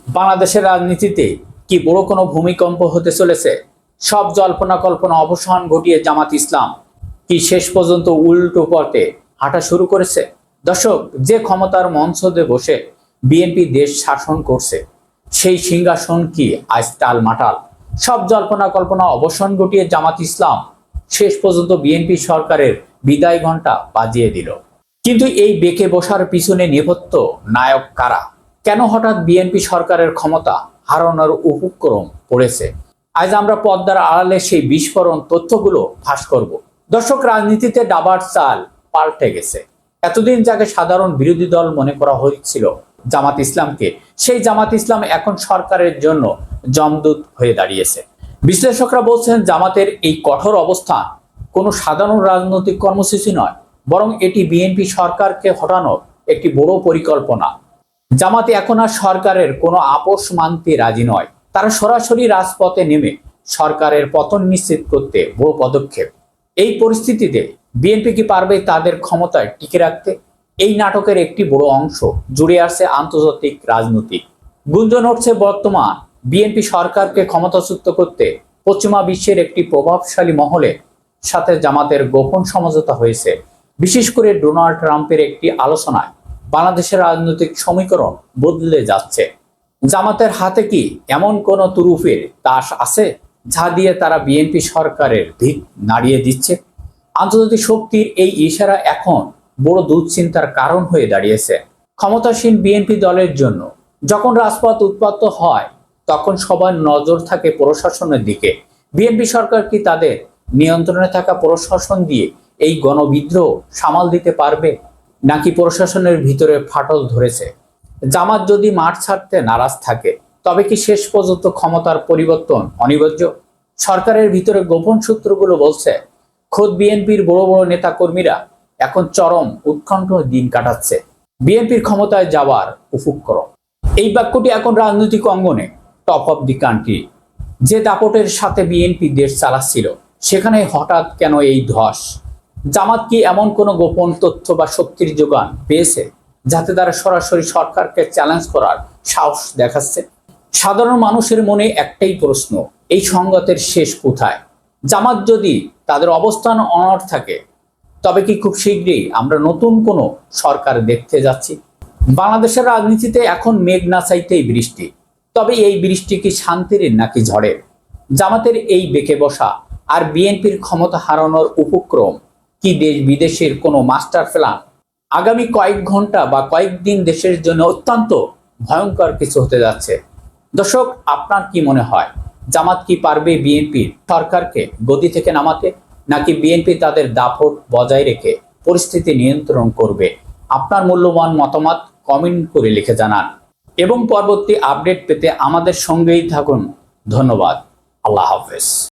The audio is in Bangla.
বাংলাদেশের রাজনীতিতে কি বড় কোনো ভূমিকম্প হতে চলেছে? সব জল্পনা কল্পনা অবসান ঘটিয়ে জামাত ইসলাম কি শেষ পর্যন্ত উল্টো পথে হাঁটা শুরু করেছে? দর্শক, যে ক্ষমতার মঞ্চে বসে বিএনপি দেশ শাসন করছে, সেই সিংহাসন কি আজ টালমাটাল? সব জল্পনা কল্পনা অবসান ঘটিয়ে জামাত ইসলাম শেষ পর্যন্ত বিএনপি সরকারের বিদায় ঘণ্টা বাজিয়ে দিল। কিন্তু এই বেঁকে বসার পিছনে নেপথ্য নায়ক কারা? কেন হঠাৎ বিএনপি সরকারের ক্ষমতা হারানোর উপক্রম পড়েছে? আজ আমরা পর্দার আড়ালে সেই বিস্ফোরণ তথ্যগুলো ফাঁস করব। দর্শক, রাজনীতিতে দাবার চাল পাল্টে গেছে। এতদিন যাকে সাধারণ বিরোধী দল মনে করা হয়েছিল জামাত ইসলামকে, সেই জামাত ইসলাম এখন সরকারের জন্য জমদূত হয়ে দাঁড়িয়েছে। বিশ্লেষকরা বলছেন, জামাতের এই কঠোর অবস্থান কোনো সাধারণ রাজনৈতিক কর্মসূচি নয়, বরং এটি বিএনপি সরকারকে হটানোর একটি বড় পরিকল্পনা। জামাতে এখন আর সরকারের কোনো আপোষ মানতে রাজি নয়। তারা সরাসরি রাজপথে নেমে সরকারের পতন নিশ্চিত করতে বড় পদক্ষেপ। এই পরিস্থিতিতে বিএনপি কি পারবে তাদের ক্ষমতায় টিকে রাখতে? এই নাটকের একটি বড় অংশ জুড়ে আছে আন্তর্জাতিক রাজনৈতিক গুঞ্জন উঠছে। বর্তমান বিএনপি সরকারকে ক্ষমতাচ্যুত করতে পশ্চিমা বিশ্বের একটি প্রভাবশালী মহলের সাথে জামাতের গোপন সমঝোতা হয়েছে। বিশেষ করে ডোনাল্ড ট্রাম্পের একটি আলোচনায় বাংলাদেশের রাজনৈতিক সমীকরণ বদলে যাচ্ছে। জামাতের হাতে কি এমন কোন তুরুপের তাস আছে যা দিয়ে তারা বিএনপি সরকারের ভিত নাড়িয়ে দিচ্ছে? আন্তর্জাতিক শক্তির এই ইশারা এখন বড় দুশ্চিন্তার কারণ হয়ে দাঁড়িয়েছে ক্ষমতাসীন বিএনপি দলের জন্য। যখন রাজপথ উত্তপ্ত হয়, তখন সবার নজর থাকে প্রশাসনের দিকে। বিএনপি সরকার কি তাদের নিয়ন্ত্রণে থাকা প্রশাসন দিয়ে এই গণবিদ্রোহ সামাল দিতে পারবে, নাকি প্রশাসনের ভিতরে ফাটল ধরেছে? জামাত যদি মাঠ ছাড়তে নারাজ থাকে, তবে কি শেষ পর্যন্ত ক্ষমতার পরিবর্তন অনিবার্য? সরকারের ভিতরে গোপন সূত্রগুলো বলছে, খোদ বিএনপির বড় বড় নেতা কর্মীরা এখন চরম উৎকণ্ঠ দিন কাটাচ্ছে বিএনপির ক্ষমতায় যাওয়ার উপক্রম। এই বাক্যটি এখন রাজনৈতিক অঙ্গনে টপ অফ দি কান্ট্রি। যে দাপটের সাথে বিএনপি দেশ চালাচ্ছিল, সেখানে হঠাৎ কেন এই ধস? জামাত কি এমন কোনো গোপন তথ্য বা শক্তির যোগান পেয়েছে যাতে তারা সরাসরি সরকারকে চ্যালেঞ্জ করার সাহস দেখাচ্ছে? সাধারণ মানুষের মনে একটাই প্রশ্ন, এই সংঘাতের শেষ কোথায়? জামাত যদি তাদের অবস্থান অনড় থাকে, তবে কি খুব শীঘ্রই আমরা নতুন কোনো সরকার দেখতে যাচ্ছি? বাংলাদেশের রাজনীতিতে এখন মেঘ না চাইতেই বৃষ্টি। তবে এই বৃষ্টি কি শান্তির নাকি ঝড়ের? জামাতের এই বেঁকে বসা আর বিএনপির ক্ষমতা হারানোর উপক্রম কি দেশ বিদেশের কোনো মাস্টার প্ল্যান? আগামী কয়েক ঘন্টা বা কয়েকদিন দেশের জন্য অত্যন্ত ভয়ঙ্কর কিছু হতে যাচ্ছে। দর্শক, আপনার কি মনে হয়, জামাত কি পারবে বিএনপির সরকারকে গদি থেকে নামাতে, নাকি বিএনপি তাদের দাপট বজায় রেখে পরিস্থিতি নিয়ন্ত্রণ করবে? আপনার মূল্যবান মতামত কমেন্ট করে লিখে জানান এবং পরবর্তী আপডেট পেতে আমাদের সঙ্গেই থাকুন। ধন্যবাদ। আল্লাহ হাফেজ।